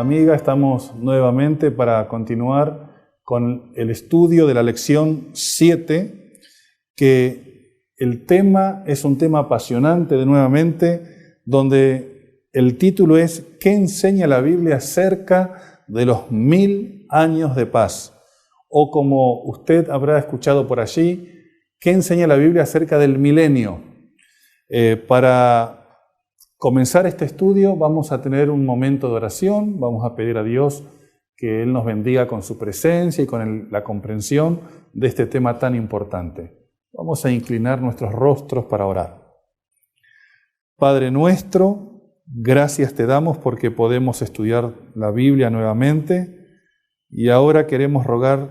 amiga, estamos nuevamente para continuar con el estudio de la lección 7, que el tema es un tema apasionante nuevamente, donde el título es ¿qué enseña la Biblia acerca de los 1000 años de paz? O como usted habrá escuchado por allí, ¿qué enseña la Biblia acerca del milenio? Para comenzar este estudio vamos a tener un momento de oración, vamos a pedir a Dios que Él nos bendiga con su presencia y con la comprensión de este tema tan importante. Vamos a inclinar nuestros rostros para orar. Padre nuestro, gracias te damos porque podemos estudiar la Biblia nuevamente y ahora queremos rogar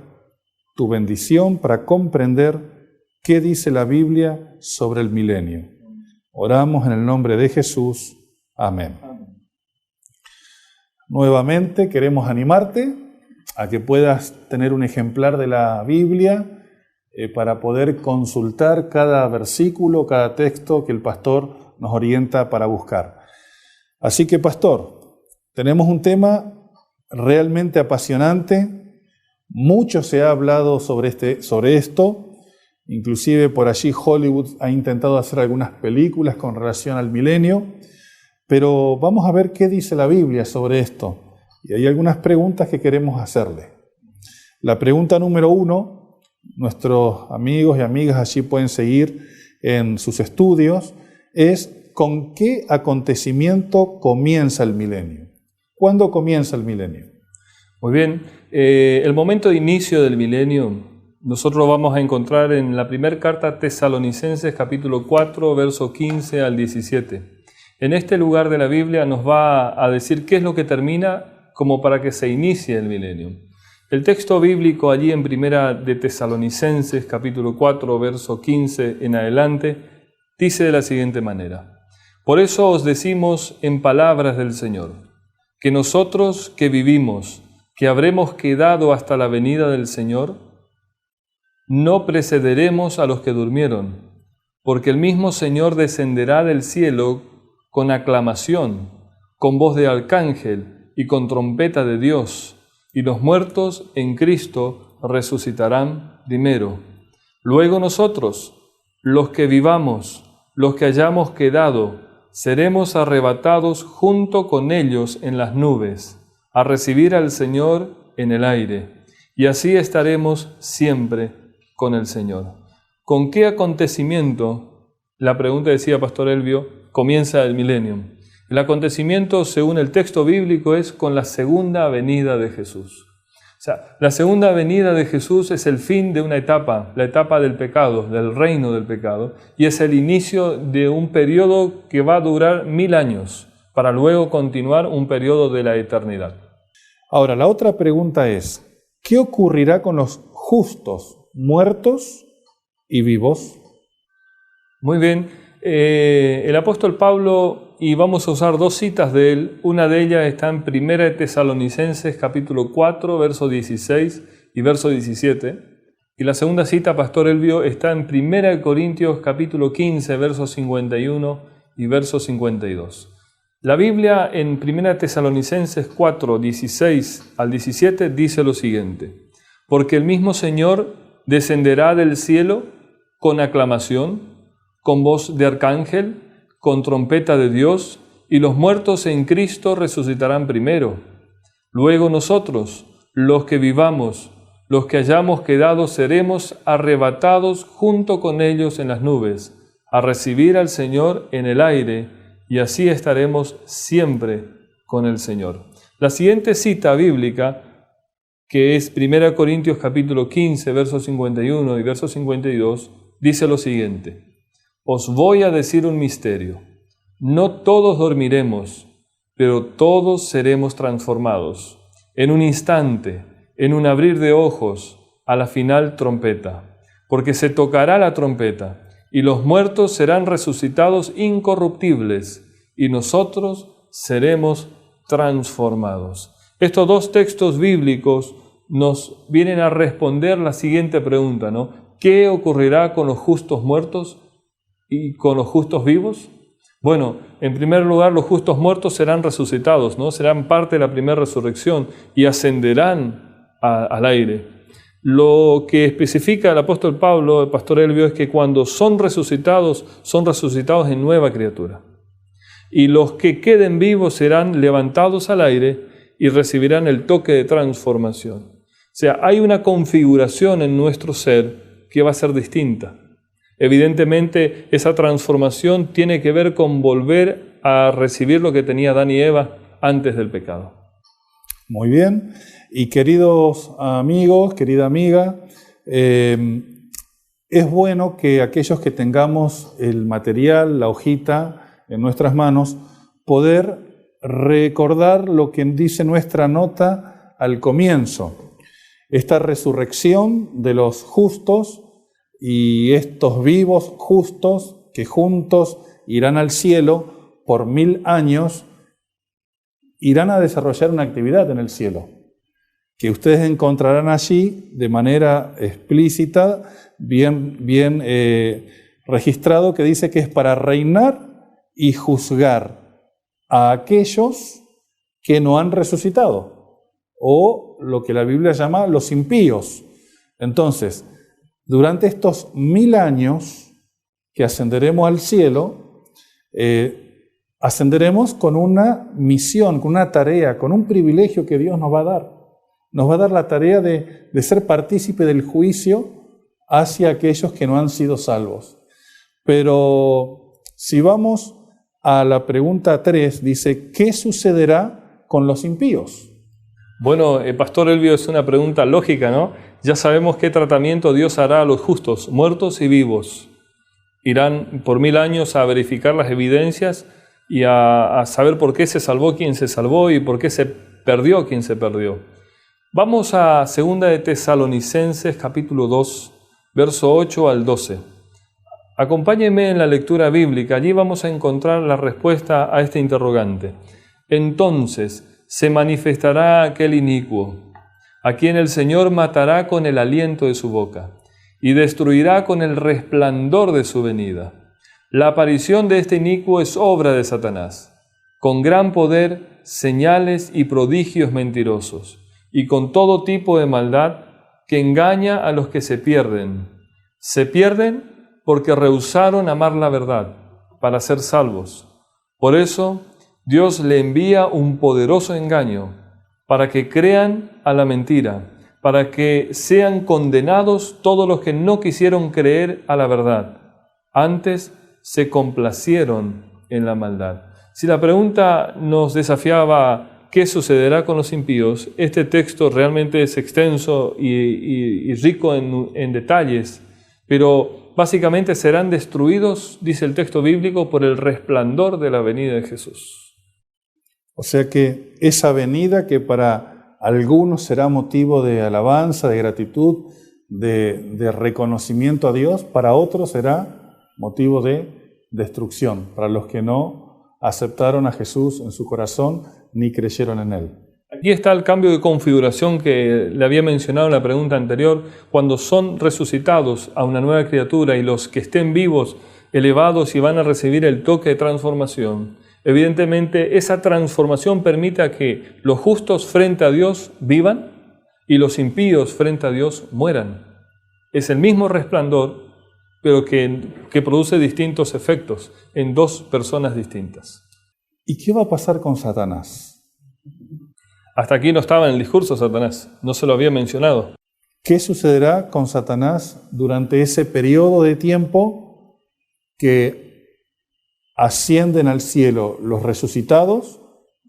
tu bendición para comprender qué dice la Biblia sobre el milenio. Oramos en el nombre de Jesús. Amén. Nuevamente queremos animarte a que puedas tener un ejemplar de la Biblia para poder consultar cada versículo, cada texto que el pastor nos orienta para buscar. Así que, pastor, tenemos un tema realmente apasionante. Mucho se ha hablado sobre esto. Inclusive por allí Hollywood ha intentado hacer algunas películas con relación al milenio, pero vamos a ver qué dice la Biblia sobre esto. Y hay algunas preguntas que queremos hacerle. La pregunta número 1, nuestros amigos y amigas allí pueden seguir en sus estudios, es ¿con qué acontecimiento comienza el milenio? ¿Cuándo comienza el milenio? Muy bien, el momento de inicio del milenio nosotros lo vamos a encontrar en la primera carta a Tesalonicenses, capítulo 4, verso 15 al 17. En este lugar de la Biblia nos va a decir qué es lo que termina como para que se inicie el milenio. El texto bíblico allí en primera de Tesalonicenses, capítulo 4, verso 15 en adelante, dice de la siguiente manera: Por eso os decimos en palabras del Señor, que nosotros que vivimos, que habremos quedado hasta la venida del Señor, no precederemos a los que durmieron, porque el mismo Señor descenderá del cielo con aclamación, con voz de arcángel y con trompeta de Dios, y los muertos en Cristo resucitarán primero. Luego nosotros, los que vivamos, los que hayamos quedado, seremos arrebatados junto con ellos en las nubes, a recibir al Señor en el aire, y así estaremos siempre con el Señor. ¿Con qué acontecimiento, la pregunta decía Pastor Elvio, comienza el milenio? El acontecimiento, según el texto bíblico, es con la segunda venida de Jesús. O sea, la segunda venida de Jesús es el fin de una etapa, la etapa del pecado, del reino del pecado, y es el inicio de un periodo que va a durar 1000 años, para luego continuar un periodo de la eternidad. Ahora, la otra pregunta es, ¿qué ocurrirá con los justos, muertos y vivos? Muy bien, el apóstol Pablo, y vamos a usar 2 citas de él, una de ellas está en 1 de Tesalonicenses capítulo 4, verso 16 y verso 17, y la segunda cita, Pastor Elvio, está en 1 de Corintios capítulo 15, verso 51 y verso 52. La Biblia en 1 de Tesalonicenses 4, 16 al 17 dice lo siguiente: Porque el mismo Señor descenderá del cielo con aclamación, con voz de arcángel, con trompeta de Dios, y los muertos en Cristo resucitarán primero. Luego nosotros, los que vivamos, los que hayamos quedado, seremos arrebatados junto con ellos en las nubes, a recibir al Señor en el aire, y así estaremos siempre con el Señor. La siguiente cita bíblica, que es 1 Corintios capítulo 15, versos 51 y verso 52, dice lo siguiente: Os voy a decir un misterio. No todos dormiremos, pero todos seremos transformados. En un instante, en un abrir de ojos, a la final trompeta. Porque se tocará la trompeta, y los muertos serán resucitados incorruptibles, y nosotros seremos transformados. Estos 2 textos bíblicos nos vienen a responder la siguiente pregunta, ¿no? ¿Qué ocurrirá con los justos muertos y con los justos vivos? Bueno, en primer lugar, los justos muertos serán resucitados, ¿no? Serán parte de la primera resurrección y ascenderán al aire. Lo que especifica el apóstol Pablo, el pastor Elvio, es que cuando son resucitados en nueva criatura. Y los que queden vivos serán levantados al aire y recibirán el toque de transformación. O sea, hay una configuración en nuestro ser que va a ser distinta. Evidentemente, esa transformación tiene que ver con volver a recibir lo que tenía Adán y Eva antes del pecado. Muy bien. Y queridos amigos, querida amiga, es bueno que aquellos que tengamos el material, la hojita en nuestras manos, poder recordar lo que dice nuestra nota al comienzo. Esta resurrección de los justos y estos vivos justos que juntos irán al cielo por 1000 años, irán a desarrollar una actividad en el cielo, que ustedes encontrarán allí de manera explícita, bien registrado, que dice que es para reinar y juzgar a aquellos que no han resucitado, o lo que la Biblia llama los impíos. Entonces, durante estos 1000 años que ascenderemos al cielo, ascenderemos con una misión, con una tarea, con un privilegio que Dios nos va a dar. Nos va a dar la tarea de ser partícipe del juicio hacia aquellos que no han sido salvos. Pero si vamos a la pregunta 3, dice, ¿qué sucederá con los impíos? Bueno, Pastor Elvio, es una pregunta lógica, ¿no? Ya sabemos qué tratamiento Dios hará a los justos, muertos y vivos. Irán por 1000 años a verificar las evidencias y a saber por qué se salvó quien se salvó y por qué se perdió quien se perdió. Vamos a 2 de Tesalonicenses, capítulo 2, verso 8 al 12. Acompáñenme en la lectura bíblica, allí vamos a encontrar la respuesta a este interrogante. Entonces se manifestará aquel inicuo, a quien el Señor matará con el aliento de su boca, y destruirá con el resplandor de su venida. La aparición de este inicuo es obra de Satanás, con gran poder, señales y prodigios mentirosos, y con todo tipo de maldad que engaña a los que se pierden. Se pierden porque rehusaron amar la verdad para ser salvos. Por eso, Dios le envía un poderoso engaño para que crean a la mentira, para que sean condenados todos los que no quisieron creer a la verdad. Antes se complacieron en la maldad. Si la pregunta nos desafiaba ¿qué sucederá con los impíos? Este texto realmente es extenso y rico en detalles, pero básicamente serán destruidos, dice el texto bíblico, por el resplandor de la venida de Jesús. O sea que esa venida que para algunos será motivo de alabanza, de gratitud, de reconocimiento a Dios, para otros será motivo de destrucción, para los que no aceptaron a Jesús en su corazón ni creyeron en Él. Aquí está el cambio de configuración que le había mencionado en la pregunta anterior. Cuando son resucitados a una nueva criatura y los que estén vivos, elevados y van a recibir el toque de transformación, evidentemente esa transformación permite que los justos frente a Dios vivan y los impíos frente a Dios mueran. Es el mismo resplandor, pero que produce distintos efectos en dos personas distintas. ¿Y qué va a pasar con Satanás? Hasta aquí no estaba en el discurso Satanás, no se lo había mencionado. ¿Qué sucederá con Satanás durante ese periodo de tiempo que ascienden al cielo los resucitados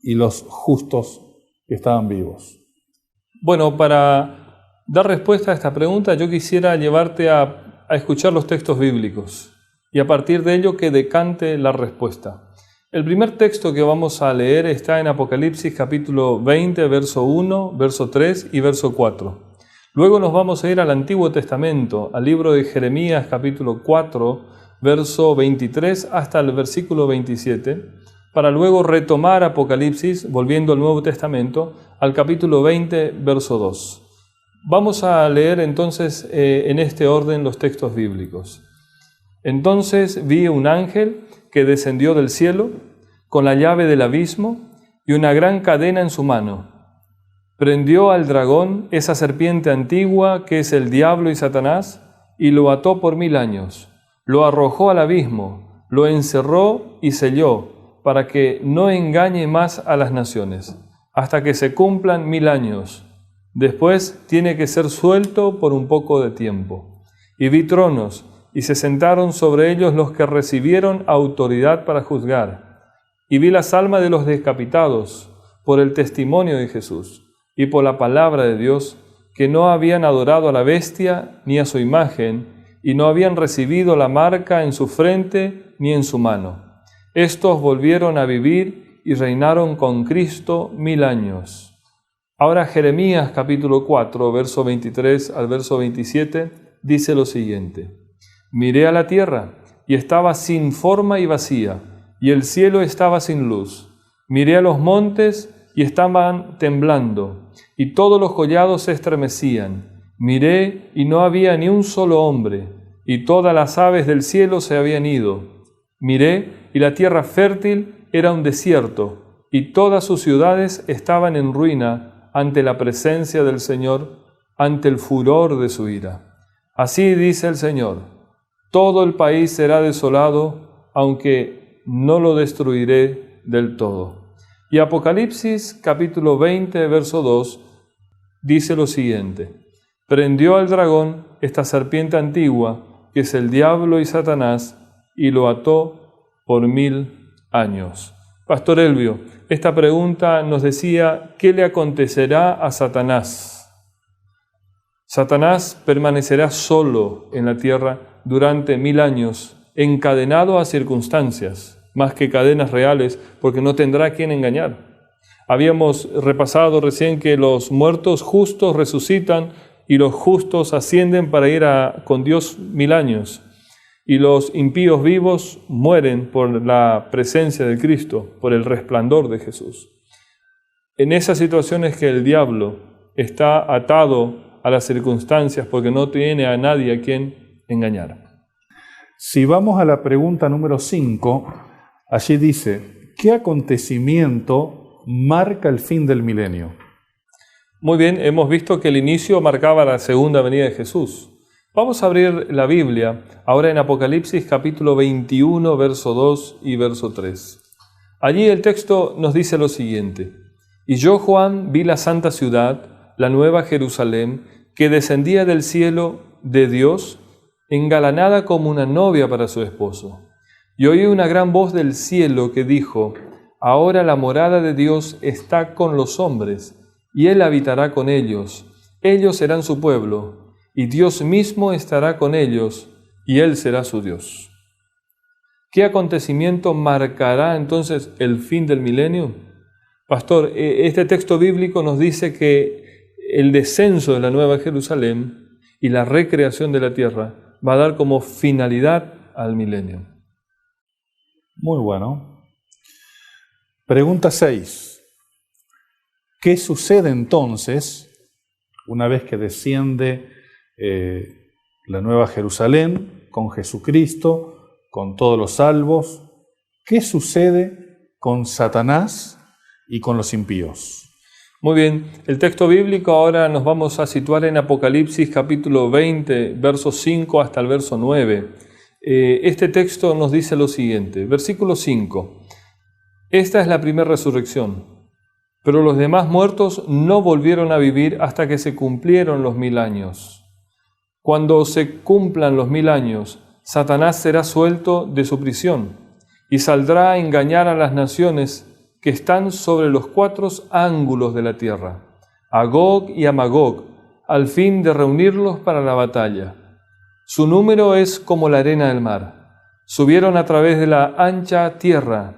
y los justos que estaban vivos? Bueno, para dar respuesta a esta pregunta, yo quisiera llevarte a escuchar los textos bíblicos y a partir de ello que decante la respuesta. El primer texto que vamos a leer está en Apocalipsis capítulo 20, verso 1, verso 3 y verso 4. Luego nos vamos a ir al Antiguo Testamento, al libro de Jeremías capítulo 4, verso 23 hasta el versículo 27, para luego retomar Apocalipsis, volviendo al Nuevo Testamento, al capítulo 20, verso 2. Vamos a leer entonces en este orden los textos bíblicos. Entonces vi un ángel que descendió del cielo con la llave del abismo y una gran cadena en su mano. Prendió al dragón, esa serpiente antigua que es el diablo y Satanás, y lo ató por 1000 años. Lo arrojó al abismo, lo encerró y selló, para que no engañe más a las naciones, hasta que se cumplan 1000 años. Después tiene que ser suelto por un poco de tiempo. Y vi tronos, y se sentaron sobre ellos los que recibieron autoridad para juzgar. Y vi las almas de los decapitados por el testimonio de Jesús y por la palabra de Dios, que no habían adorado a la bestia ni a su imagen, y no habían recibido la marca en su frente ni en su mano. Estos volvieron a vivir y reinaron con Cristo 1000 años. Ahora Jeremías capítulo 4, verso 23 al verso 27, dice lo siguiente: Miré a la tierra, y estaba sin forma y vacía, y el cielo estaba sin luz. Miré a los montes, y estaban temblando, y todos los collados se estremecían. Miré, y no había ni un solo hombre, y todas las aves del cielo se habían ido. Miré, y la tierra fértil era un desierto, y todas sus ciudades estaban en ruina ante la presencia del Señor, ante el furor de su ira. Así dice el Señor: todo el país será desolado, aunque no lo destruiré del todo. Y Apocalipsis capítulo 20, verso 2, dice lo siguiente: Prendió al dragón, esta serpiente antigua, que es el diablo y Satanás, y lo ató por 1000 años. Pastor Elvio, esta pregunta nos decía: ¿qué le acontecerá a Satanás? Satanás permanecerá solo en la tierra durante 1000 años, encadenado a circunstancias, más que cadenas reales, porque no tendrá a quien engañar. Habíamos repasado recién que los muertos justos resucitan y los justos ascienden para ir con Dios 1000 años. Y los impíos vivos mueren por la presencia de Cristo, por el resplandor de Jesús. En esas situaciones que el diablo está atado a las circunstancias porque no tiene a nadie a quien engañar. Si vamos a la pregunta número 5, allí dice: ¿qué acontecimiento marca el fin del milenio? Muy bien, hemos visto que el inicio marcaba la segunda venida de Jesús. Vamos a abrir la Biblia ahora en Apocalipsis capítulo 21, verso 2 y verso 3. Allí el texto nos dice lo siguiente: Y yo, Juan, vi la santa ciudad, la nueva Jerusalén, que descendía del cielo de Dios, engalanada como una novia para su esposo. Y oí una gran voz del cielo que dijo: Ahora la morada de Dios está con los hombres, y Él habitará con ellos. Ellos serán su pueblo, y Dios mismo estará con ellos, y Él será su Dios. ¿Qué acontecimiento marcará entonces el fin del milenio? Pastor, este texto bíblico nos dice que el descenso de la Nueva Jerusalén y la recreación de la tierra va a dar como finalidad al milenio. Muy bueno. Pregunta 6. ¿Qué sucede entonces una vez que desciende la Nueva Jerusalén con Jesucristo, con todos los salvos? ¿Qué sucede con Satanás y con los impíos? Muy bien, el texto bíblico ahora nos vamos a situar en Apocalipsis capítulo 20, verso 5 hasta el verso 9. Este texto nos dice lo siguiente, versículo 5. Esta es la primera resurrección, pero los demás muertos no volvieron a vivir hasta que se cumplieron los 1000 años. Cuando se cumplan los 1000 años, Satanás será suelto de su prisión y saldrá a engañar a las naciones que están sobre los 4 ángulos de la tierra, a Gog y a Magog, al fin de reunirlos para la batalla. Su número es como la arena del mar. Subieron a través de la ancha tierra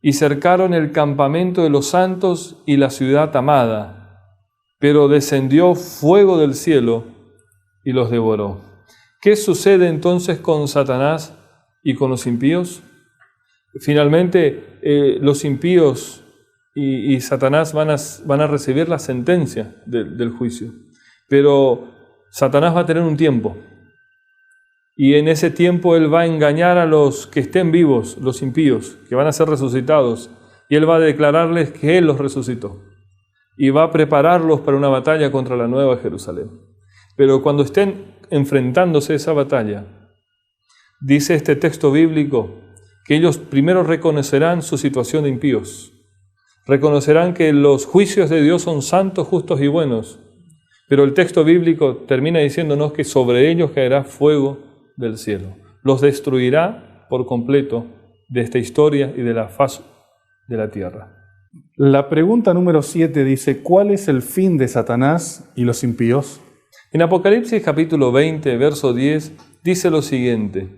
y cercaron el campamento de los santos y la ciudad amada, pero descendió fuego del cielo y los devoró. ¿Qué sucede entonces con Satanás y con los impíos? Finalmente, los impíos y Satanás van a recibir la sentencia del juicio. Pero Satanás va a tener un tiempo. Y en ese tiempo Él va a engañar a los que estén vivos, los impíos, que van a ser resucitados. Y Él va a declararles que Él los resucitó. Y va a prepararlos para una batalla contra la Nueva Jerusalén. Pero cuando estén enfrentándose a esa batalla, dice este texto bíblico que ellos primero reconocerán su situación de impíos. Reconocerán que los juicios de Dios son santos, justos y buenos. Pero el texto bíblico termina diciéndonos que sobre ellos caerá fuego del cielo. Los destruirá por completo de esta historia y de la faz de la tierra. La pregunta número 7 dice, ¿cuál es el fin de Satanás y los impíos? En Apocalipsis capítulo 20, verso 10, dice lo siguiente: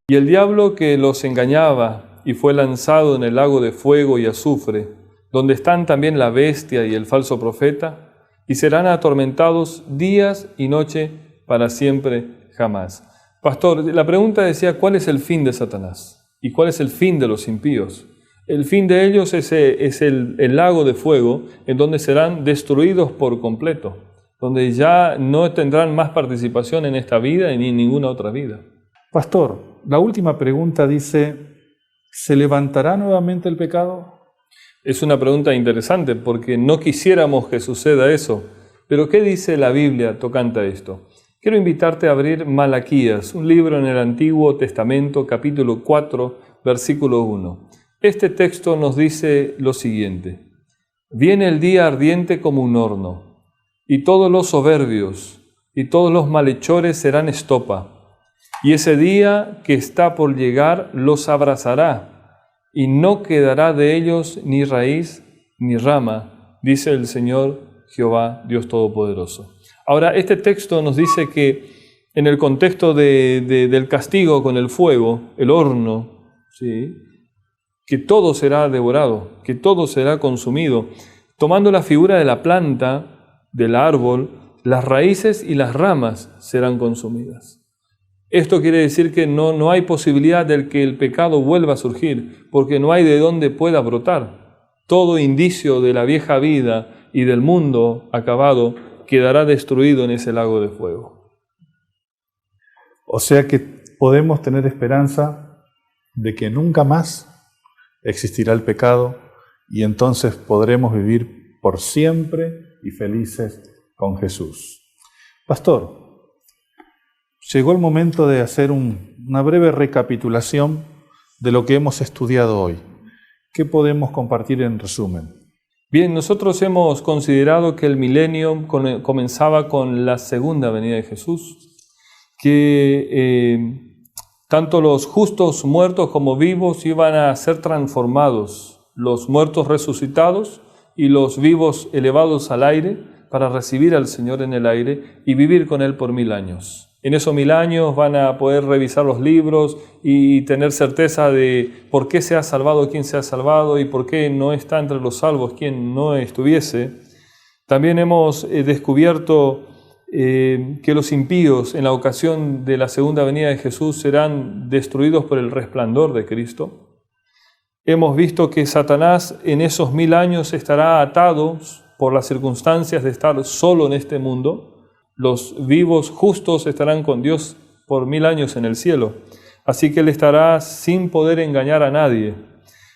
y el diablo que los engañaba y fue lanzado en el lago de fuego y azufre, donde están también la bestia y el falso profeta, y serán atormentados días y noche para siempre jamás. Pastor, la pregunta decía, ¿cuál es el fin de Satanás? ¿Y cuál es el fin de los impíos? El fin de ellos es el lago de fuego, en donde serán destruidos por completo, donde ya no tendrán más participación en esta vida ni en ninguna otra vida. Pastor, la última pregunta dice, ¿se levantará nuevamente el pecado? Es una pregunta interesante porque no quisiéramos que suceda eso. Pero ¿qué dice la Biblia tocante a esto? Quiero invitarte a abrir Malaquías, un libro en el Antiguo Testamento, capítulo 4, versículo 1. Este texto nos dice lo siguiente: viene el día ardiente como un horno, y todos los soberbios y todos los malhechores serán estopa, y ese día que está por llegar los abrazará, y no quedará de ellos ni raíz ni rama, dice el Señor Jehová, Dios Todopoderoso. Ahora, este texto nos dice que en el contexto del castigo con el fuego, el horno, ¿sí?, que todo será devorado, que todo será consumido. Tomando la figura de la planta, del árbol, las raíces y las ramas serán consumidas. Esto quiere decir que no hay posibilidad de que el pecado vuelva a surgir, porque no hay de dónde pueda brotar. Todo indicio de la vieja vida y del mundo acabado quedará destruido en ese lago de fuego. O sea que podemos tener esperanza de que nunca más existirá el pecado y entonces podremos vivir por siempre y felices con Jesús. Pastor, llegó el momento de hacer una breve recapitulación de lo que hemos estudiado hoy. ¿Qué podemos compartir en resumen? Bien, nosotros hemos considerado que el milenio comenzaba con la segunda venida de Jesús, que tanto los justos muertos como vivos iban a ser transformados, los muertos resucitados y los vivos elevados al aire para recibir al Señor en el aire y vivir con Él por 1000 años. En esos 1000 años van a poder revisar los libros y tener certeza de por qué se ha salvado quien se ha salvado y por qué no está entre los salvos quien no estuviese. También hemos descubierto que los impíos en la ocasión de la segunda venida de Jesús serán destruidos por el resplandor de Cristo. Hemos visto que Satanás en esos 1000 años estará atado por las circunstancias de estar solo en este mundo. Los vivos justos estarán con Dios por 1000 años en el cielo. Así que Él estará sin poder engañar a nadie.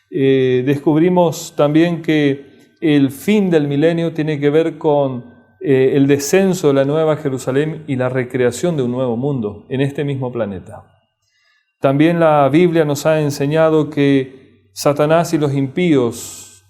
Descubrimos también que el fin del milenio tiene que ver con el descenso de la Nueva Jerusalén y la recreación de un nuevo mundo en este mismo planeta. También la Biblia nos ha enseñado que Satanás y los impíos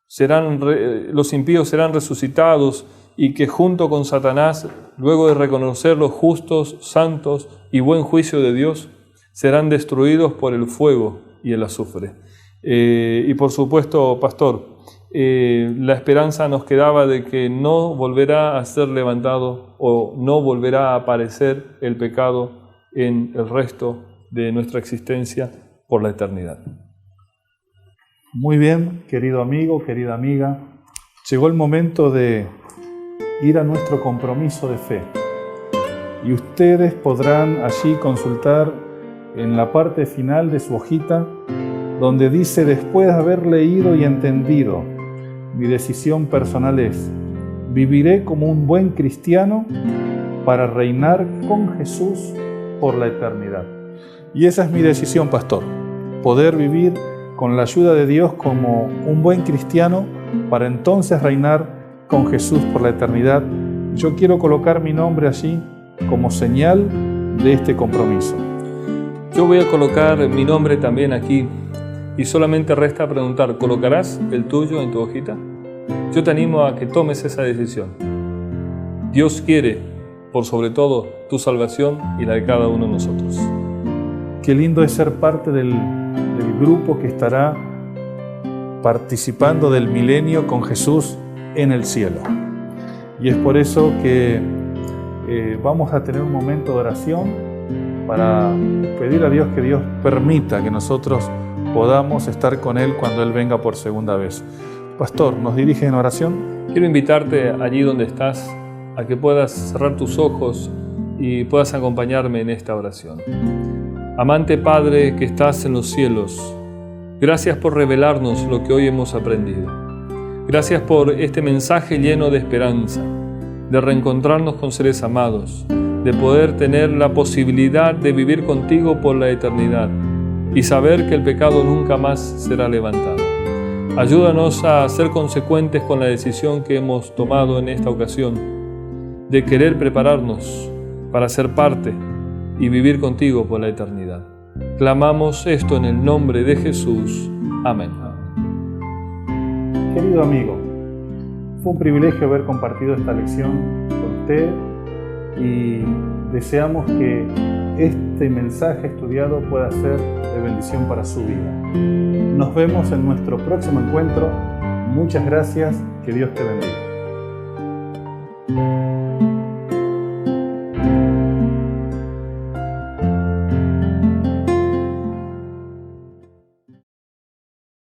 serán resucitados y que junto con Satanás, luego de reconocer los justos, santos y buen juicio de Dios, serán destruidos por el fuego y el azufre. Y por supuesto, pastor, la esperanza nos quedaba de que no volverá a ser levantado o no volverá a aparecer el pecado en el resto de nuestra existencia por la eternidad. Muy bien, querido amigo, querida amiga, llegó el momento de ir a nuestro compromiso de fe. Y ustedes podrán allí consultar en la parte final de su hojita, donde dice, después de haber leído y entendido, mi decisión personal es, viviré como un buen cristiano para reinar con Jesús por la eternidad. Y esa es mi decisión, pastor, poder vivir con la ayuda de Dios como un buen cristiano para entonces reinar con Jesús por la eternidad. Yo quiero colocar mi nombre allí como señal de este compromiso. Yo voy a colocar mi nombre también aquí y solamente resta preguntar, ¿colocarás el tuyo en tu hojita? Yo te animo a que tomes esa decisión. Dios quiere, por sobre todo, tu salvación y la de cada uno de nosotros. Qué lindo es ser parte del grupo que estará participando del milenio con Jesús en el cielo. Y es por eso que vamos a tener un momento de oración para pedir a Dios que Dios permita que nosotros podamos estar con Él cuando Él venga por segunda vez. Pastor, ¿nos dirige en oración? Quiero invitarte allí donde estás a que puedas cerrar tus ojos y puedas acompañarme en esta oración. Amante Padre que estás en los cielos, gracias por revelarnos lo que hoy hemos aprendido. Gracias por este mensaje lleno de esperanza, de reencontrarnos con seres amados, de poder tener la posibilidad de vivir contigo por la eternidad y saber que el pecado nunca más será levantado. Ayúdanos a ser consecuentes con la decisión que hemos tomado en esta ocasión, de querer prepararnos para ser parte y vivir contigo por la eternidad. Clamamos esto en el nombre de Jesús. Amén. Querido amigo, fue un privilegio haber compartido esta lección con usted y deseamos que este mensaje estudiado pueda ser de bendición para su vida. Nos vemos en nuestro próximo encuentro. Muchas gracias. Que Dios te bendiga.